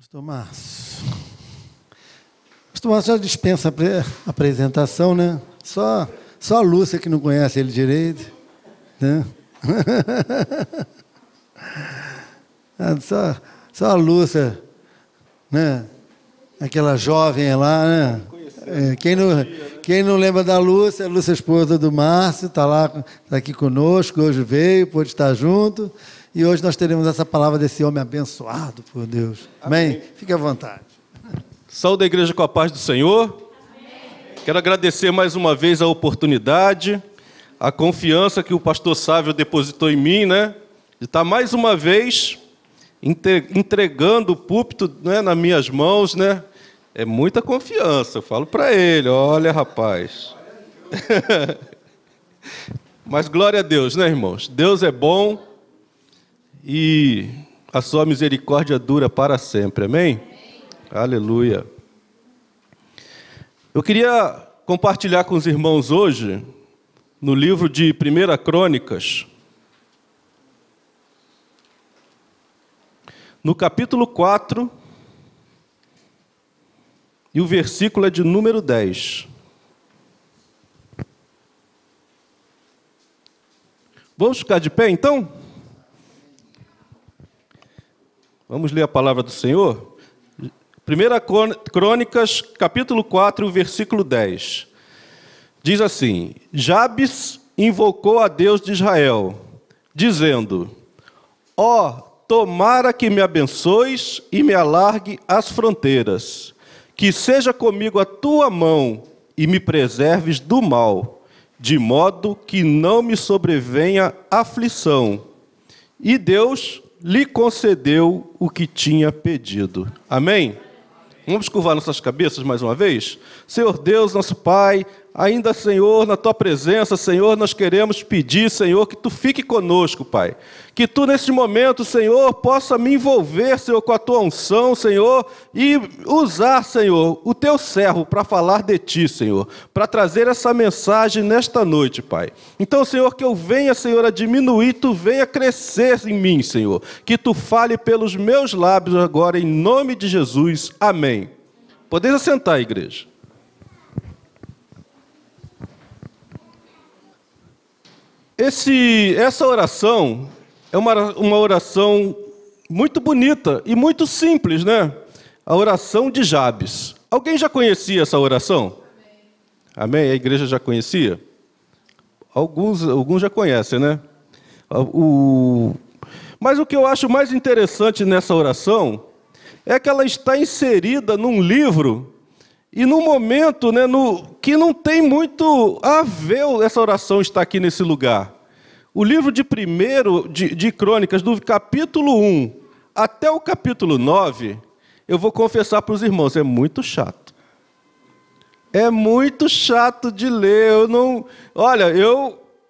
Pastor Márcio já dispensa a apresentação, né? Só a Lúcia que não conhece ele direito, né? Só a Lúcia, né? Aquela jovem lá, né? Quem não lembra da Lúcia, a Lúcia, esposa do Márcio, está lá, tá aqui conosco, hoje veio, pôde estar junto. E hoje nós teremos essa palavra desse homem abençoado por Deus. Amém? Fique à vontade. Saúde a igreja com a paz do Senhor. Amém. Quero agradecer mais uma vez a oportunidade, a confiança que o pastor Sávio depositou em mim, né? De estar mais uma vez entregando o púlpito, né, nas minhas mãos, né? É muita confiança, eu falo para ele, olha, rapaz. Mas glória a Deus, né, irmãos? Deus é bom e a sua misericórdia dura para sempre, amém? Aleluia. Eu queria compartilhar com os irmãos hoje, no livro de 1 Crônicas, no capítulo 4, e o versículo é de número 10. Vamos ficar de pé, então? Vamos ler a palavra do Senhor? 1 Crônicas, capítulo 4, versículo 10. Diz assim: Jabes invocou a Deus de Israel, dizendo: Ó, tomara que me abençoes e me alargue as fronteiras, que seja comigo a tua mão e me preserves do mal, de modo que não me sobrevenha aflição. E Deus lhe concedeu o que tinha pedido. Amém? Vamos curvar nossas cabeças mais uma vez? Senhor Deus, nosso Pai, ainda, Senhor, na Tua presença, Senhor, nós queremos pedir, Senhor, que Tu fique conosco, Pai. Que Tu, neste momento, Senhor, possa me envolver, Senhor, com a Tua unção, Senhor, e usar, Senhor, o Teu servo para falar de Ti, Senhor, para trazer essa mensagem nesta noite, Pai. Então, Senhor, que eu venha, Senhor, a diminuir, Tu venha crescer em mim, Senhor. Que Tu fale pelos meus lábios agora, em nome de Jesus. Amém. Podeis assentar, igreja. Essa oração é uma oração muito bonita e muito simples, né? A oração de Jabes. Alguém já conhecia essa oração? Amém? A igreja já conhecia? Alguns já conhecem, né? Mas o que eu acho mais interessante nessa oração é que ela está inserida num livro e num momento, né, que não tem muito a ver essa oração estar aqui nesse lugar. O livro de Crônicas, do capítulo 1 até o capítulo 9, eu vou confessar para os irmãos, é muito chato. É muito chato de ler.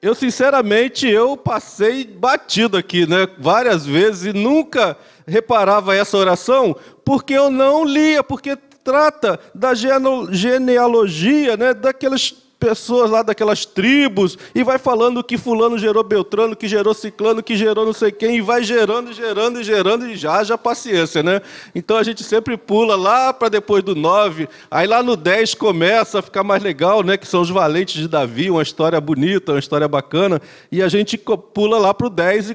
Eu sinceramente, eu passei batido aqui, né, várias vezes e nunca reparava essa oração, porque eu não lia, porque trata da genealogia, né, daquelas pessoas lá, daquelas tribos, e vai falando que fulano gerou Beltrano, que gerou Ciclano, que gerou não sei quem, e vai gerando, e já haja paciência, né? Então a gente sempre pula lá para depois do 9, aí lá no 10 começa a ficar mais legal, né, que são os valentes de Davi, uma história bonita, uma história bacana, e a gente pula lá para o 10 e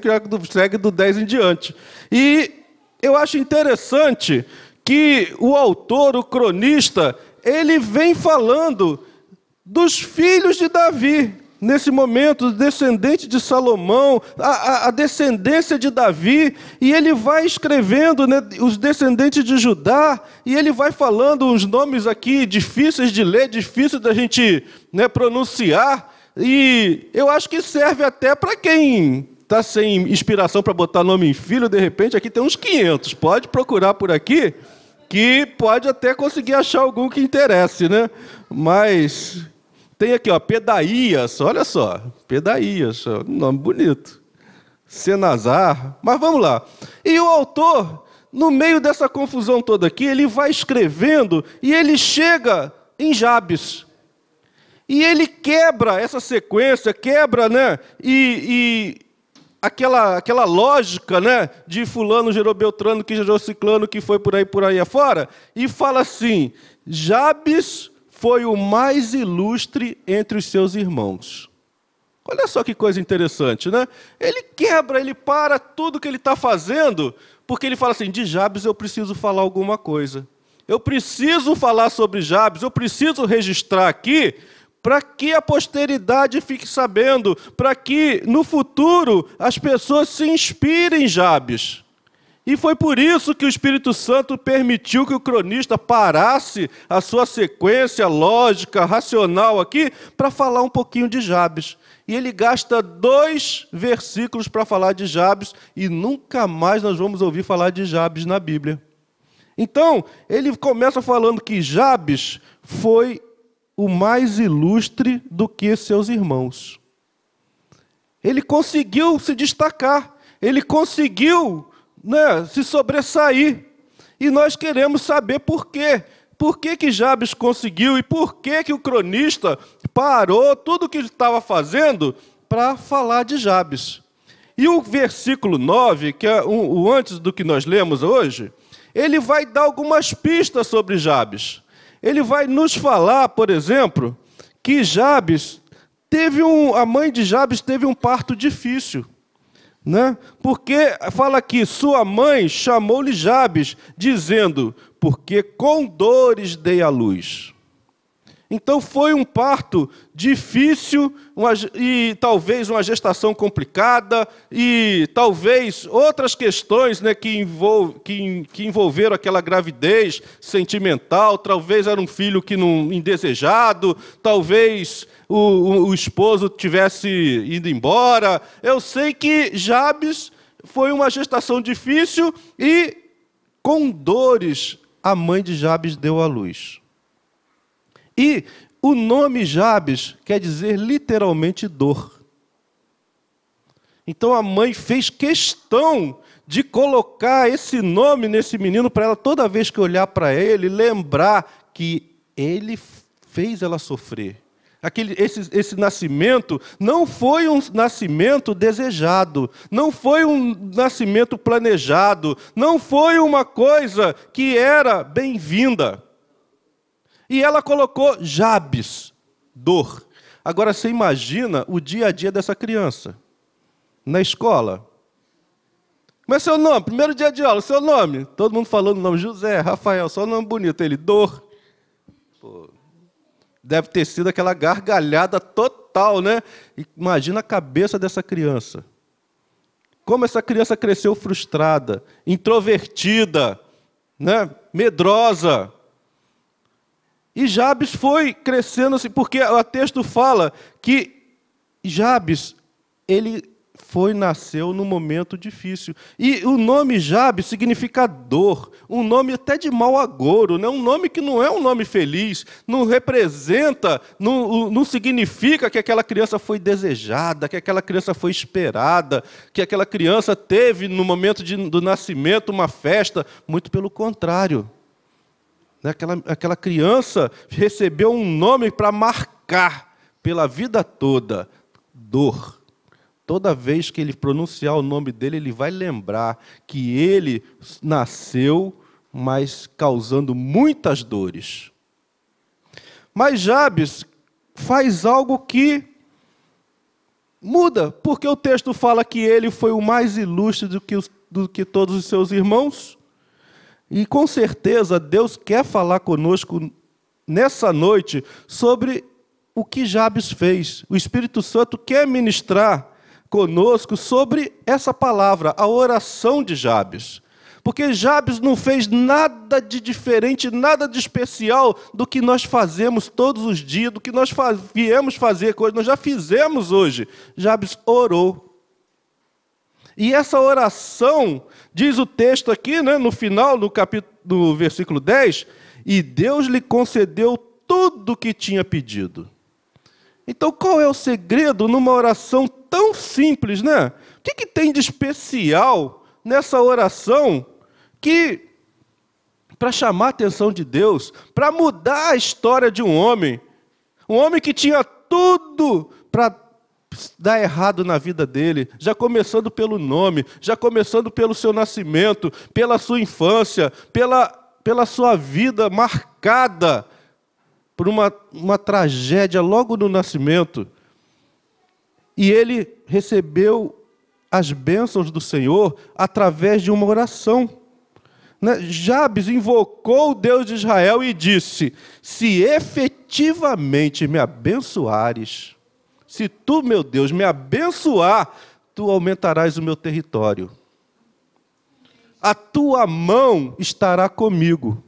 segue do 10 em diante. E eu acho interessante que o autor, o cronista, ele vem falando dos filhos de Davi, nesse momento, os descendentes de Salomão, a descendência de Davi, e ele vai escrevendo, né, os descendentes de Judá, e ele vai falando uns nomes aqui difíceis de ler, difíceis da gente, né, pronunciar, e eu acho que serve até para quem está sem inspiração para botar nome em filho, de repente, aqui tem uns 500, pode procurar por aqui, que pode até conseguir achar algum que interesse, né? Mas tem aqui, ó, Pedaías, olha só, Pedaías, nome bonito. Senazar, mas vamos lá. E o autor, no meio dessa confusão toda aqui, ele vai escrevendo e ele chega em Jabes. E ele quebra essa sequência, quebra, né? E aquela lógica, né, de fulano gerou Beltrano, que gerou Ciclano, que foi por aí afora, e fala assim: Jabes foi o mais ilustre entre os seus irmãos. Olha só que coisa interessante, né? Ele quebra, ele para tudo que ele está fazendo, porque ele fala assim: de Jabes eu preciso falar alguma coisa. Eu preciso falar sobre Jabes, eu preciso registrar aqui, para que a posteridade fique sabendo, para que no futuro as pessoas se inspirem em Jabes. E foi por isso que o Espírito Santo permitiu que o cronista parasse a sua sequência lógica, racional aqui, para falar um pouquinho de Jabes. E ele gasta 2 versículos para falar de Jabes, e nunca mais nós vamos ouvir falar de Jabes na Bíblia. Então, ele começa falando que Jabes foi o mais ilustre do que seus irmãos. Ele conseguiu se destacar, ele conseguiu, né, se sobressair. E nós queremos saber por quê. Por que Jabes conseguiu e por que o cronista parou tudo o que ele estava fazendo para falar de Jabes. E o versículo 9, que é o antes do que nós lemos hoje, ele vai dar algumas pistas sobre Jabes. Ele vai nos falar, por exemplo, que Jabes a mãe de Jabes teve um parto difícil, né? Porque fala aqui: sua mãe chamou-lhe Jabes, dizendo: porque com dores dei à luz. Então foi um parto difícil, e talvez uma gestação complicada, e talvez outras questões, né, que envolveram aquela gravidez sentimental. Talvez era um filho indesejado, talvez o esposo tivesse ido embora. Eu sei que Jabes foi uma gestação difícil e com dores a mãe de Jabes deu à luz. E o nome Jabes quer dizer literalmente dor. Então a mãe fez questão de colocar esse nome nesse menino para ela, toda vez que olhar para ele, lembrar que ele fez ela sofrer. Esse nascimento não foi um nascimento desejado, não foi um nascimento planejado, não foi uma coisa que era bem-vinda. E ela colocou Jabes, dor. Agora você imagina o dia a dia dessa criança, na escola. Como é seu nome? Primeiro dia de aula, seu nome? Todo mundo falando o nome: José, Rafael, só nome bonito. Ele: dor. Pô, deve ter sido aquela gargalhada total, né? Imagina a cabeça dessa criança. Como essa criança cresceu frustrada, introvertida, né? Medrosa. E Jabes foi crescendo assim, porque o texto fala que Jabes, ele nasceu num momento difícil. E o nome Jabes significa dor, um nome até de mau agouro, né? Um nome que não é um nome feliz, não representa, não significa que aquela criança foi desejada, que aquela criança foi esperada, que aquela criança teve, no momento do nascimento, uma festa. Muito pelo contrário. Aquela criança recebeu um nome para marcar pela vida toda: dor. Toda vez que ele pronunciar o nome dele, ele vai lembrar que ele nasceu, mas causando muitas dores. Mas Jabes faz algo que muda, porque o texto fala que ele foi o mais ilustre do que todos os seus irmãos. E com certeza Deus quer falar conosco nessa noite sobre o que Jabes fez. O Espírito Santo quer ministrar conosco sobre essa palavra, a oração de Jabes. Porque Jabes não fez nada de diferente, nada de especial do que nós fazemos todos os dias, do que nós viemos fazer hoje, nós já fizemos hoje. Jabes orou. E essa oração, diz o texto aqui, né, no final do versículo 10, e Deus lhe concedeu tudo o que tinha pedido. Então, qual é o segredo numa oração tão simples, né? O que tem de especial nessa oração que, para chamar a atenção de Deus, para mudar a história de um homem que tinha tudo para dar errado na vida dele, já começando pelo nome, já começando pelo seu nascimento, pela sua infância, pela sua vida marcada por uma tragédia logo no nascimento. E ele recebeu as bênçãos do Senhor através de uma oração. Jabes invocou o Deus de Israel e disse: se efetivamente me abençoares, se tu, meu Deus, me abençoar, tu aumentarás o meu território. A tua mão estará comigo,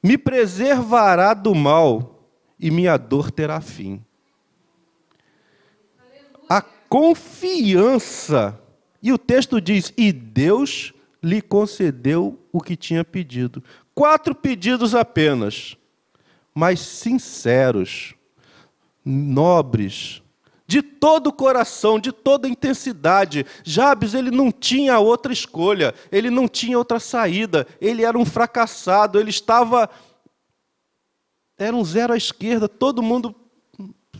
me preservará do mal e minha dor terá fim. A confiança, e o texto diz, e Deus lhe concedeu o que tinha pedido. 4 pedidos apenas, mas sinceros, nobres, de todo o coração, de toda a intensidade. Jabes, ele não tinha outra escolha, ele não tinha outra saída, ele era um fracassado, era um zero à esquerda, todo mundo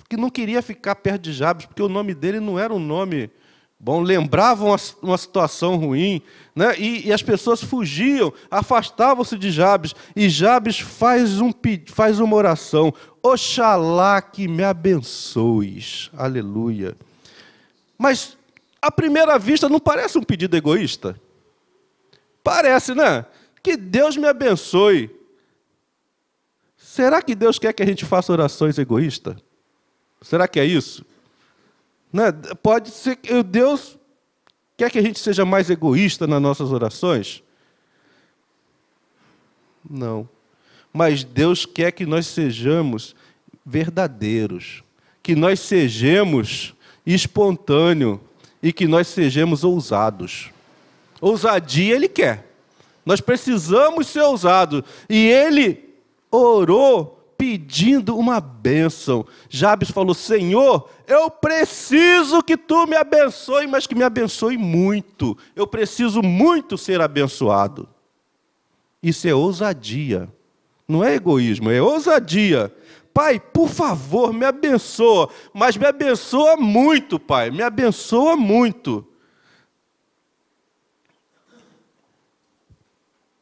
que não queria ficar perto de Jabes, porque o nome dele não era um nome bom, lembravam uma situação ruim, né? E as pessoas fugiam, afastavam-se de Jabes, e Jabes faz uma oração: oxalá que me abençoes, aleluia. Mas, à primeira vista, não parece um pedido egoísta? Parece, né? Que Deus me abençoe. Será que Deus quer que a gente faça orações egoístas? Será que é isso? Né? Pode ser que Deus quer que a gente seja mais egoísta nas nossas orações? Não. Mas Deus quer que nós sejamos verdadeiros, que nós sejamos espontâneos e que nós sejamos ousados. Ousadia Ele quer. Nós precisamos ser ousados. E Ele orou pedindo uma bênção. Jabes falou: Senhor, eu preciso que tu me abençoe, mas que me abençoe muito. Eu preciso muito ser abençoado. Isso é ousadia. Não é egoísmo, é ousadia. Pai, por favor, me abençoa, mas me abençoa muito, Pai, me abençoa muito.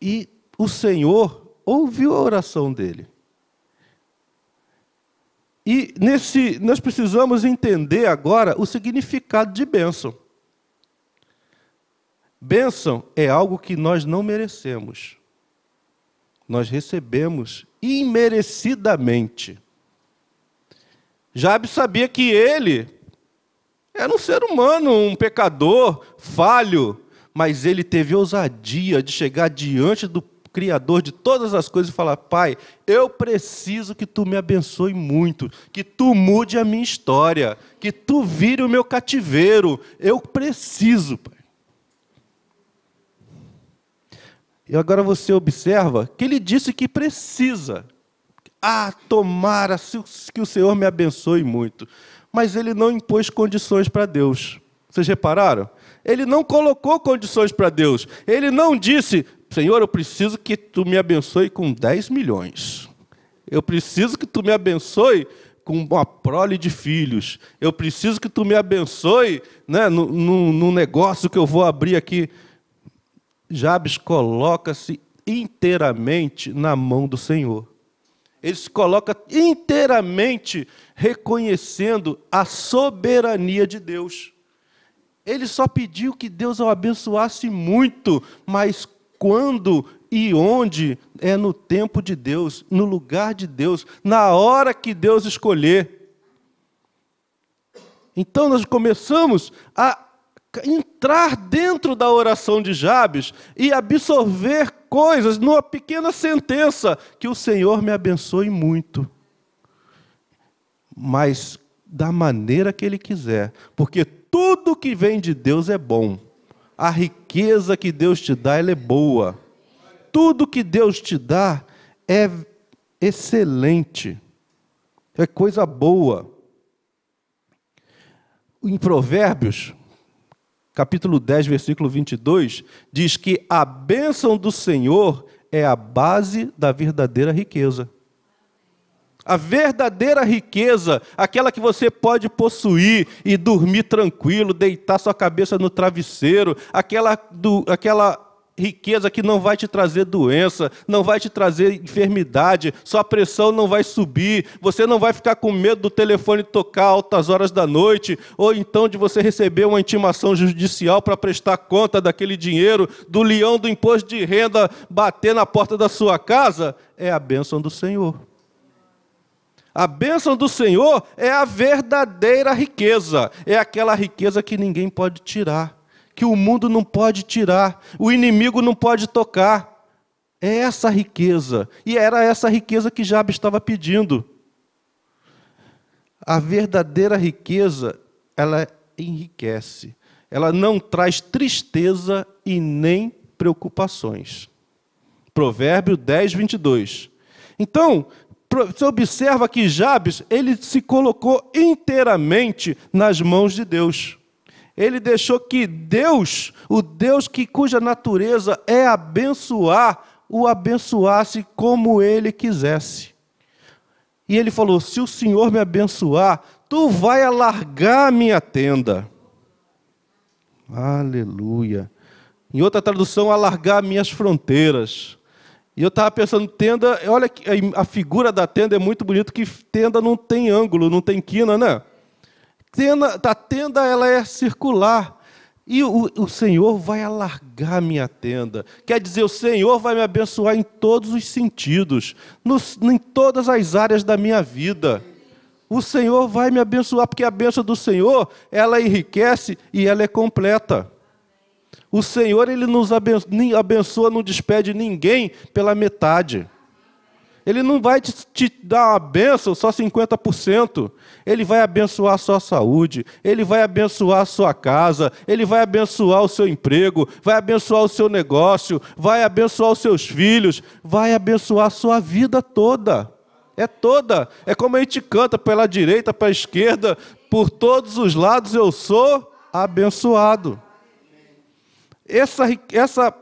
E o Senhor ouviu a oração dele. E nós precisamos entender agora o significado de bênção. Bênção é algo que nós não merecemos. Nós recebemos imerecidamente. Jabes sabia que ele era um ser humano, um pecador, falho, mas ele teve ousadia de chegar diante do Criador de todas as coisas e falar: Pai, eu preciso que tu me abençoe muito, que tu mude a minha história, que tu vire o meu cativeiro. Eu preciso, Pai. E agora você observa que ele disse que precisa. Tomara que o Senhor me abençoe muito. Mas ele não impôs condições para Deus. Vocês repararam? Ele não colocou condições para Deus. Ele não disse: Senhor, eu preciso que tu me abençoe com 10 milhões. Eu preciso que tu me abençoe com uma prole de filhos. Eu preciso que tu me abençoe, né, num negócio que eu vou abrir aqui. Jabes coloca-se inteiramente na mão do Senhor. Ele se coloca inteiramente reconhecendo a soberania de Deus. Ele só pediu que Deus o abençoasse muito, mas quando e onde é no tempo de Deus, no lugar de Deus, na hora que Deus escolher. Então nós começamos a entrar dentro da oração de Jabes e absorver coisas numa pequena sentença: que o Senhor me abençoe muito, mas da maneira que Ele quiser, porque tudo que vem de Deus é bom. A riqueza que Deus te dá, ela é boa. Tudo que Deus te dá é excelente, é coisa boa. Em Provérbios, capítulo 10, versículo 22, diz que a bênção do Senhor é a base da verdadeira riqueza. A verdadeira riqueza, aquela que você pode possuir e dormir tranquilo, deitar sua cabeça no travesseiro, aquela riqueza que não vai te trazer doença, não vai te trazer enfermidade, sua pressão não vai subir, você não vai ficar com medo do telefone tocar altas horas da noite, ou então de você receber uma intimação judicial para prestar conta daquele dinheiro, do leão do imposto de renda bater na porta da sua casa, é a bênção do Senhor. A bênção do Senhor é a verdadeira riqueza, é aquela riqueza que ninguém pode tirar, que o mundo não pode tirar, o inimigo não pode tocar. É essa riqueza, e era essa riqueza que Jabes estava pedindo. A verdadeira riqueza, ela enriquece, ela não traz tristeza e nem preocupações. Provérbio 10, 22. Então, você observa que Jabes, ele se colocou inteiramente nas mãos de Deus. Ele deixou que Deus, o Deus cuja natureza é abençoar, o abençoasse como ele quisesse. E ele falou, se o Senhor me abençoar, tu vai alargar a minha tenda. Aleluia. Em outra tradução, alargar minhas fronteiras. E eu estava pensando, tenda, olha, a figura da tenda é muito bonita, que tenda não tem ângulo, não tem quina, né? A tenda ela é circular, e o Senhor vai alargar minha tenda. Quer dizer, o Senhor vai me abençoar em todos os sentidos, em todas as áreas da minha vida. O Senhor vai me abençoar, porque a bênção do Senhor, ela enriquece e ela é completa. O Senhor, ele nos abençoa, não despede ninguém pela metade. Ele não vai te dar uma bênção só 50%. Ele vai abençoar a sua saúde, ele vai abençoar a sua casa, ele vai abençoar o seu emprego, vai abençoar o seu negócio, vai abençoar os seus filhos, vai abençoar a sua vida toda. É toda. É como a gente canta, pela direita, pela esquerda, por todos os lados eu sou abençoado. Essa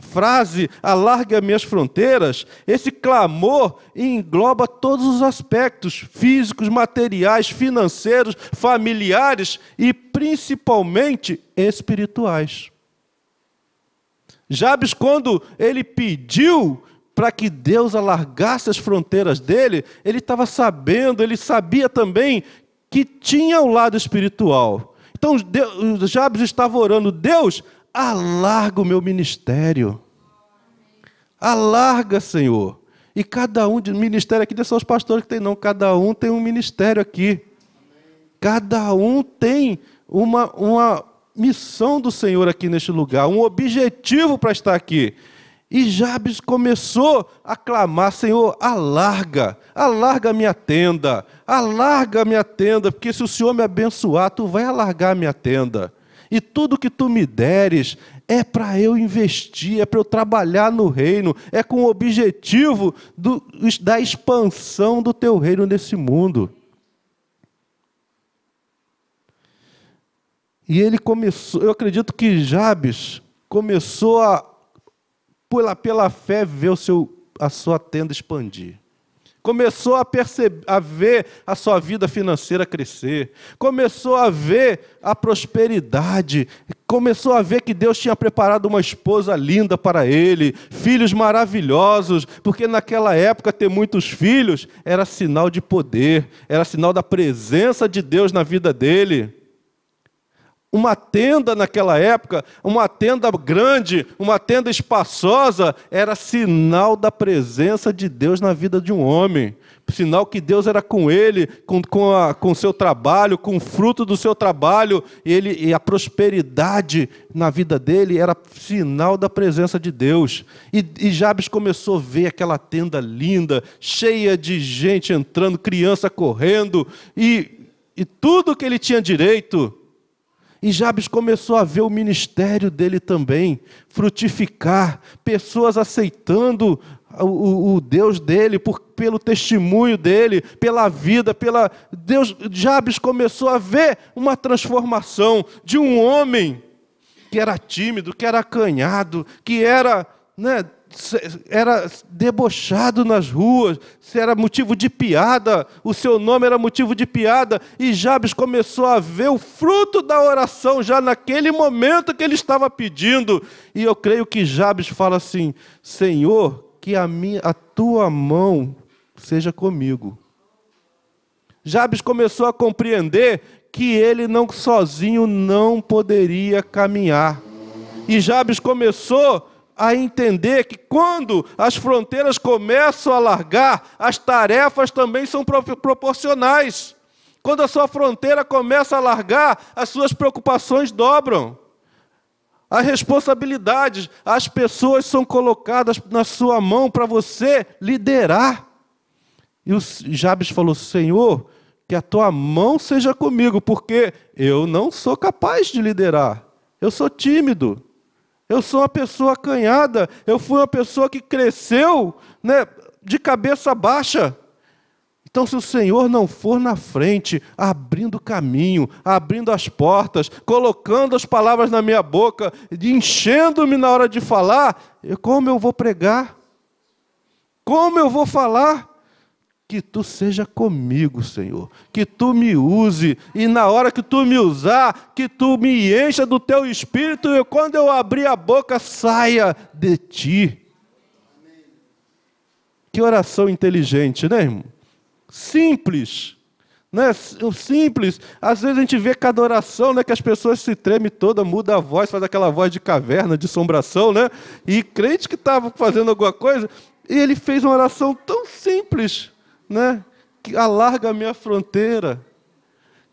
frase, alarga minhas fronteiras, esse clamor engloba todos os aspectos físicos, materiais, financeiros, familiares e principalmente espirituais. Jabes, quando ele pediu para que Deus alargasse as fronteiras dele, ele estava sabendo, ele sabia também que tinha o lado espiritual. Então Jabes estava orando, Deus, alarga o meu ministério. Alarga, Senhor. E cada um de ministério aqui, não são os pastores que tem, não. Cada um tem um ministério aqui. Cada um tem uma missão do Senhor aqui neste lugar, um objetivo para estar aqui. E Jabes começou a clamar, Senhor, alarga a minha tenda, porque se o Senhor me abençoar, tu vai alargar a minha tenda. E tudo que tu me deres é para eu investir, é para eu trabalhar no reino, é com o objetivo da expansão do teu reino nesse mundo. E ele começou, eu acredito que Jabes começou pela fé, ver a sua tenda expandir. Começou a ver a sua vida financeira crescer. Começou a ver a prosperidade. Começou a ver que Deus tinha preparado uma esposa linda para ele, filhos maravilhosos, porque naquela época ter muitos filhos era sinal de poder, era sinal da presença de Deus na vida dele. Uma tenda naquela época, uma tenda grande, uma tenda espaçosa, era sinal da presença de Deus na vida de um homem. Sinal que Deus era com ele, com o seu trabalho, com o fruto do seu trabalho, e a prosperidade na vida dele era sinal da presença de Deus. E Jabes começou a ver aquela tenda linda, cheia de gente entrando, criança correndo, e tudo que ele tinha direito. E Jabes começou a ver o ministério dele também frutificar, pessoas aceitando o Deus dele, pelo testemunho dele, pela vida, Jabes começou a ver uma transformação de um homem que era tímido, que era acanhado, que era, era debochado nas ruas, se era motivo de piada, o seu nome era motivo de piada, e Jabes começou a ver o fruto da oração já naquele momento que ele estava pedindo. E eu creio que Jabes fala assim: Senhor, que a tua mão seja comigo. Jabes começou a compreender que ele sozinho não poderia caminhar. E Jabes começou a entender que quando as fronteiras começam a alargar, as tarefas também são proporcionais. Quando a sua fronteira começa a alargar, as suas preocupações dobram. As responsabilidades, as pessoas são colocadas na sua mão para você liderar. E o Jabes falou: Senhor, que a tua mão seja comigo, porque eu não sou capaz de liderar. Eu sou tímido. Eu sou uma pessoa acanhada. Eu fui uma pessoa que cresceu, né, de cabeça baixa. Então, se o Senhor não for na frente, abrindo caminho, abrindo as portas, colocando as palavras na minha boca, enchendo-me na hora de falar, como eu vou pregar? Como eu vou falar? Que tu seja comigo, Senhor, que tu me use, e na hora que tu me usar, que tu me encha do teu Espírito, e quando eu abrir a boca, saia de ti. Que oração inteligente, né, irmão? Simples, né? Simples. Às vezes a gente vê cada oração, né, que as pessoas se tremem toda, muda a voz, faz aquela voz de caverna, de assombração, né? E crente que estava fazendo alguma coisa, e ele fez uma oração tão simples, né? Que alarga a minha fronteira,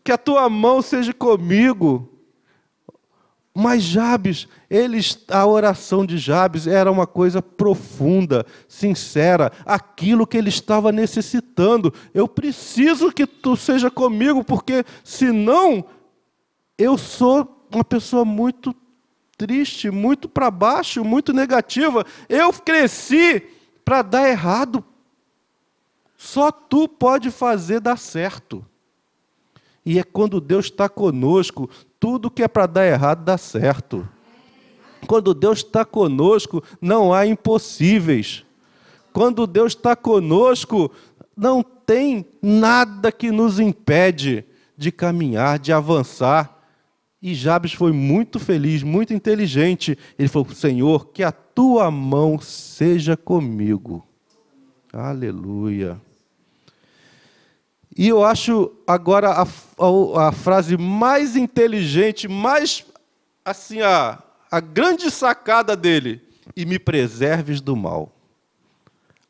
que a tua mão seja comigo. Mas Jabes, a oração de Jabes era uma coisa profunda, sincera, aquilo que ele estava necessitando. Eu preciso que tu seja comigo, porque senão eu sou uma pessoa muito triste, muito para baixo, muito negativa. Eu cresci para dar errado. Só tu pode fazer dar certo. E é quando Deus está conosco, tudo que é para dar errado dá certo. Quando Deus está conosco, não há impossíveis. Quando Deus está conosco, não tem nada que nos impede de caminhar, de avançar. E Jabes foi muito feliz, muito inteligente. Ele falou: Senhor, que a tua mão seja comigo. Aleluia. E eu acho agora a frase mais inteligente, mais assim, a grande sacada dele: e me preserves do mal.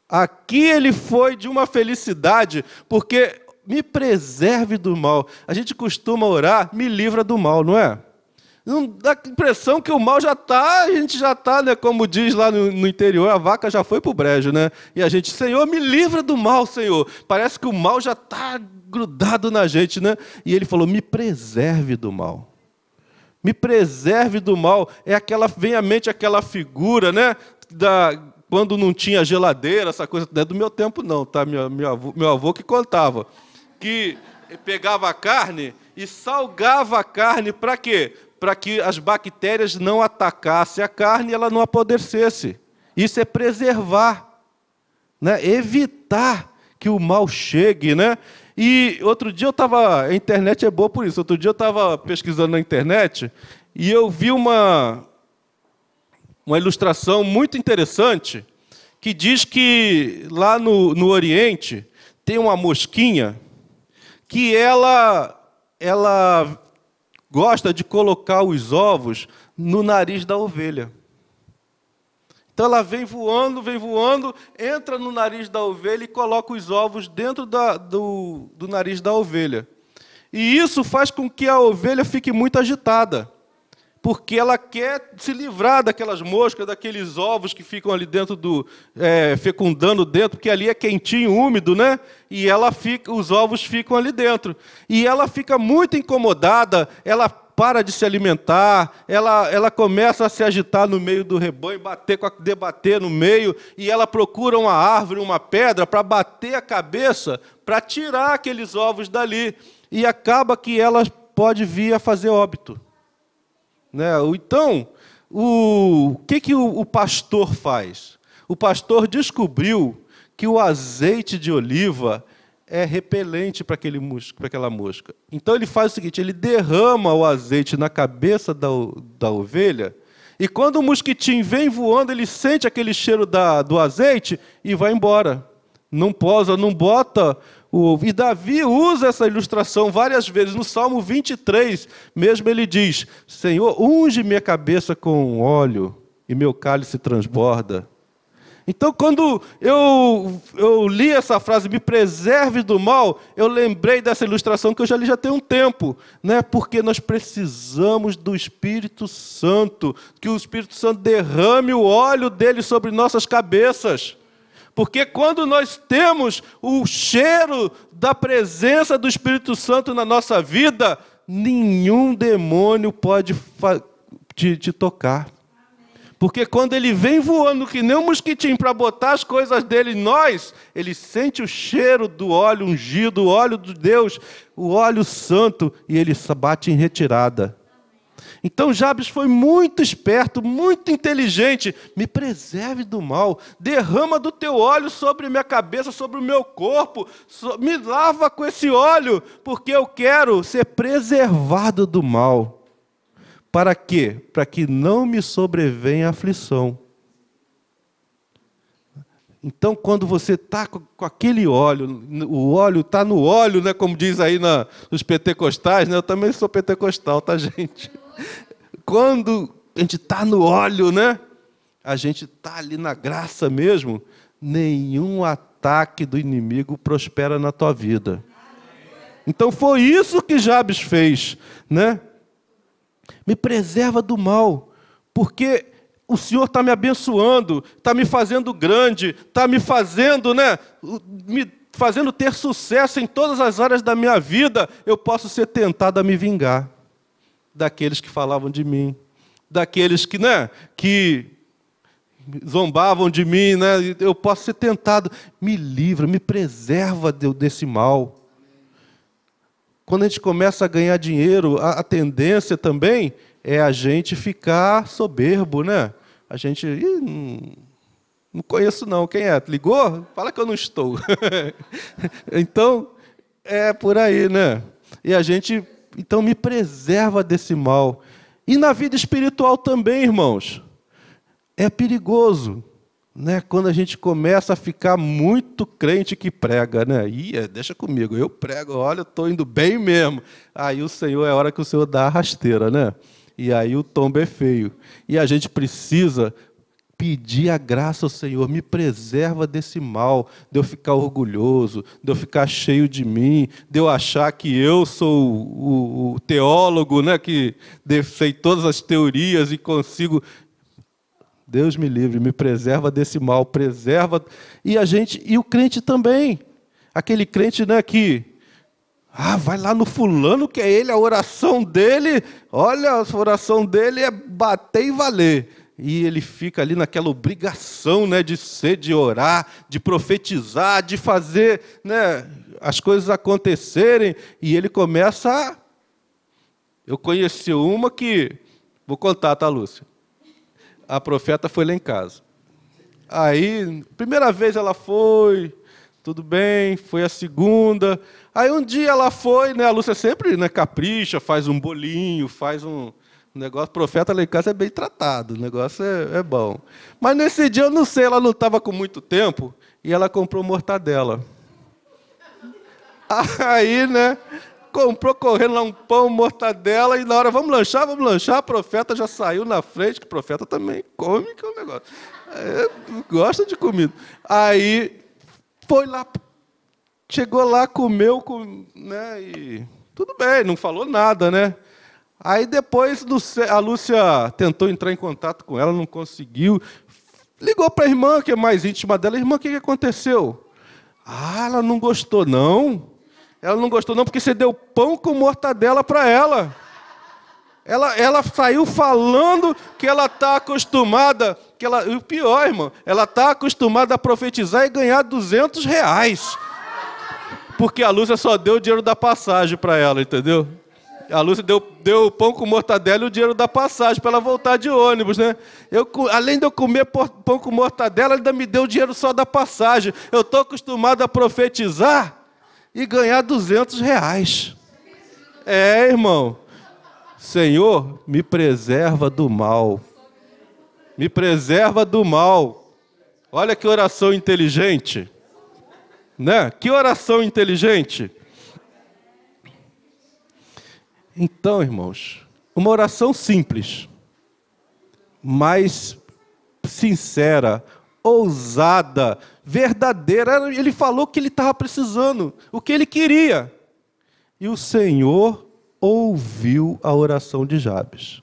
Aqui ele foi de uma felicidade, porque me preserve do mal. A gente costuma orar: me livra do mal, não é? Não dá a impressão que o mal já está, a gente já está, né, como diz lá no interior, a vaca já foi para o brejo, né? E a gente: Senhor, me livra do mal, Senhor. Parece que o mal já está grudado na gente, né? E ele falou: me preserve do mal. Me preserve do mal. Vem à mente aquela figura, né, quando não tinha geladeira, essa coisa. Não é do meu tempo não, tá? Meu avô que contava. Que pegava a carne e salgava a carne para quê? Para que as bactérias não atacassem a carne e ela não apodrecesse. Isso é preservar, né? Evitar que o mal chegue, né? E outro dia a internet é boa por isso, outro dia eu estava pesquisando na internet e eu vi uma ilustração muito interessante que diz que lá no Oriente tem uma mosquinha que ela gosta de colocar os ovos no nariz da ovelha. Então ela vem voando, entra no nariz da ovelha e coloca os ovos dentro do nariz da ovelha. E isso faz com que a ovelha fique muito agitada, porque ela quer se livrar daquelas moscas, daqueles ovos que ficam ali dentro fecundando dentro, porque ali é quentinho, úmido, né? E os ovos ficam ali dentro. E ela fica muito incomodada, ela para de se alimentar, ela começa a se agitar no meio do rebanho, debater no meio, e ela procura uma árvore, uma pedra, para bater a cabeça, para tirar aqueles ovos dali. E acaba que ela pode vir a fazer óbito. Né? Então, o que o pastor faz? O pastor descobriu que o azeite de oliva é repelente para aquela mosca. Então ele faz o seguinte, ele derrama o azeite na cabeça da ovelha, e quando o mosquitinho vem voando, ele sente aquele cheiro do azeite e vai embora. Não posa, não bota. E Davi usa essa ilustração várias vezes. No Salmo 23, mesmo ele diz, Senhor, unge minha cabeça com óleo e meu cálice transborda. Então, quando eu li essa frase, me preserve do mal, eu lembrei dessa ilustração que eu já li já tem um tempo, né? Porque nós precisamos do Espírito Santo, que o Espírito Santo derrame o óleo dele sobre nossas cabeças. Porque quando nós temos o cheiro da presença do Espírito Santo na nossa vida, nenhum demônio pode te tocar. Porque quando ele vem voando que nem um mosquitinho para botar as coisas dele em nós, ele sente o cheiro do óleo ungido, o óleo de Deus, o óleo santo, e ele bate em retirada. Então Jabes foi muito esperto, muito inteligente. Me preserve do mal, derrama do teu óleo sobre minha cabeça, sobre o meu corpo, me lava com esse óleo, porque eu quero ser preservado do mal. Para quê? Para que não me sobrevenha aflição. Então, quando você está com aquele óleo, o óleo está no óleo, né, como diz aí nos pentecostais, né? Eu também sou pentecostal, tá, gente? Quando a gente está no óleo, né? A gente está ali na graça mesmo, nenhum ataque do inimigo prospera na tua vida. Então, foi isso que Jabes fez, né? Me preserva do mal, porque o Senhor está me abençoando, está me fazendo grande, está me fazendo, né, me fazendo ter sucesso em todas as áreas da minha vida. Eu posso ser tentado a me vingar daqueles que falavam de mim, daqueles que, né, que zombavam de mim, né? Eu posso ser tentado. Me livra, me preserva desse mal. Quando a gente começa a ganhar dinheiro, a tendência também é a gente ficar soberbo, né? A gente... não conheço não, quem é? Ligou? Fala que eu não estou. Então, é por aí, né? E a gente, então, me preserva desse mal. E na vida espiritual também, irmãos. É perigoso, né? Quando a gente começa a ficar muito crente que prega, né? Deixa comigo, eu prego, olha, eu estou indo bem mesmo. Aí o Senhor, é hora que o Senhor dá a rasteira, né? E aí o tombo é feio. E a gente precisa pedir a graça ao Senhor, me preserva desse mal, de eu ficar orgulhoso, de eu ficar cheio de mim, de eu achar que eu sou o teólogo, né? Que sei todas as teorias e consigo... Deus me livre, me preserva desse mal, preserva. E o crente também. Aquele crente, né, que vai lá no fulano, que é ele, a oração dele, olha, a oração dele é bater e valer. E ele fica ali naquela obrigação, né, de orar, de profetizar, de fazer, né, as coisas acontecerem. E ele começa a... Eu conheci uma que... Vou contar, tá, Lúcia? A profeta foi lá em casa. Aí, primeira vez ela foi, tudo bem, foi a segunda. Aí um dia ela foi, né? A Lúcia sempre, né, capricha, faz um bolinho, faz um negócio. Profeta lá em casa é bem tratado, o negócio é bom. Mas nesse dia, eu não sei, ela não estava com muito tempo e ela comprou mortadela. Aí, né? Comprou correndo lá um pão, mortadela, e na hora, vamos lanchar, a profeta já saiu na frente, que o profeta também come, que é um negócio. Gosta de comida. Aí, foi lá, chegou lá, comeu, né, e tudo bem, não falou nada, né? Aí depois, a Lúcia tentou entrar em contato com ela, não conseguiu, ligou para a irmã, que é mais íntima dela, irmã, o que aconteceu? Ela não gostou, não. Ela não gostou não porque você deu pão com mortadela para ela. Ela saiu falando que ela está acostumada, e o pior, irmão, ela está acostumada a profetizar e ganhar R$200. Porque a Lúcia só deu o dinheiro da passagem para ela, entendeu? A Lúcia deu pão com mortadela e o dinheiro da passagem para ela voltar de ônibus, né? Além de eu comer pão com mortadela, ela ainda me deu o dinheiro só da passagem. Eu estou acostumado a profetizar e ganhar R$200. É, irmão. Senhor, me preserva do mal. Me preserva do mal. Olha que oração inteligente. Né? Que oração inteligente. Então, irmãos, uma oração simples, mas sincera, ousada, verdadeira. Ele falou o que ele estava precisando, o que ele queria. E o Senhor ouviu a oração de Jabes.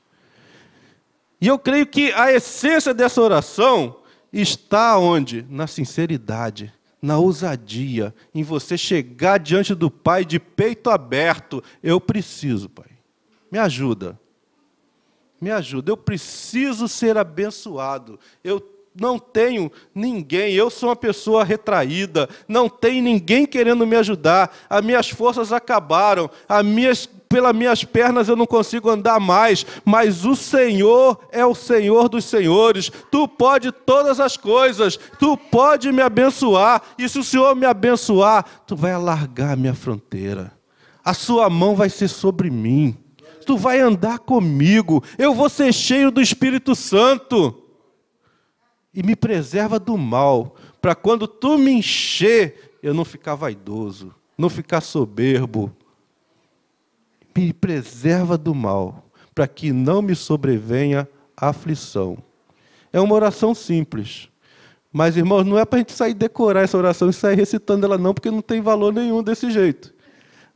E eu creio que a essência dessa oração está onde? Na sinceridade, na ousadia, em você chegar diante do Pai de peito aberto. Eu preciso, Pai. Me ajuda. Me ajuda. Eu preciso ser abençoado. Eu não tenho ninguém. Eu sou uma pessoa retraída. Não tem ninguém querendo me ajudar. As minhas forças acabaram. Pelas minhas pernas eu não consigo andar mais, mas o Senhor é o Senhor dos senhores. Tu pode todas as coisas, tu pode me abençoar, e se o Senhor me abençoar, tu vai alargar a minha fronteira. A sua mão vai ser sobre mim. Tu vai andar comigo. Eu vou ser cheio do Espírito Santo. E me preserva do mal, para quando tu me encher, eu não ficar vaidoso, não ficar soberbo. Me preserva do mal, para que não me sobrevenha aflição. É uma oração simples. Mas, irmãos, não é para a gente sair decorar essa oração e sair recitando ela não, porque não tem valor nenhum desse jeito.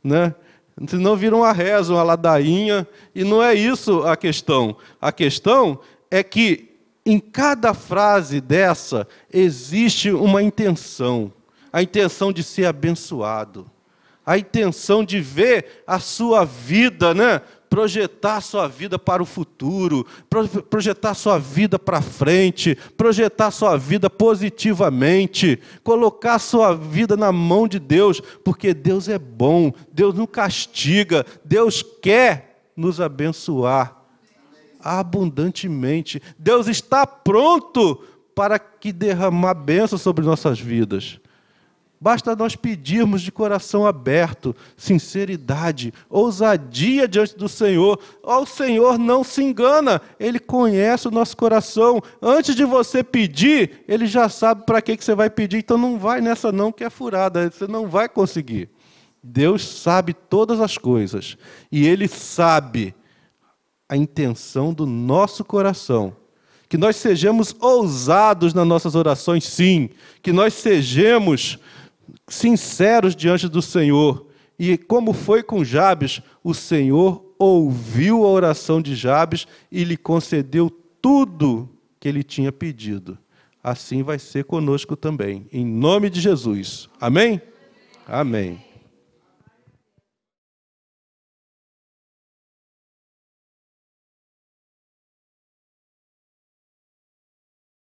Né? Senão vira uma reza, uma ladainha, e não é isso a questão. A questão é que em cada frase dessa existe uma intenção. A intenção de ser abençoado. A intenção de ver a sua vida, né? Projetar a sua vida para o futuro, projetar a sua vida para frente, projetar a sua vida positivamente, colocar a sua vida na mão de Deus, porque Deus é bom, Deus não castiga, Deus quer nos abençoar abundantemente. Deus está pronto para que derramar bênção sobre nossas vidas. Basta nós pedirmos de coração aberto, sinceridade, ousadia diante do Senhor. O Senhor não se engana, Ele conhece o nosso coração. Antes de você pedir, Ele já sabe para que você vai pedir. Então não vai nessa não, que é furada, você não vai conseguir. Deus sabe todas as coisas. E Ele sabe a intenção do nosso coração. Que nós sejamos ousados nas nossas orações, sim. Que nós sejamos sinceros diante do Senhor. E como foi com Jabes, o Senhor ouviu a oração de Jabes e lhe concedeu tudo que ele tinha pedido. Assim vai ser conosco também, em nome de Jesus. Amém? Amém.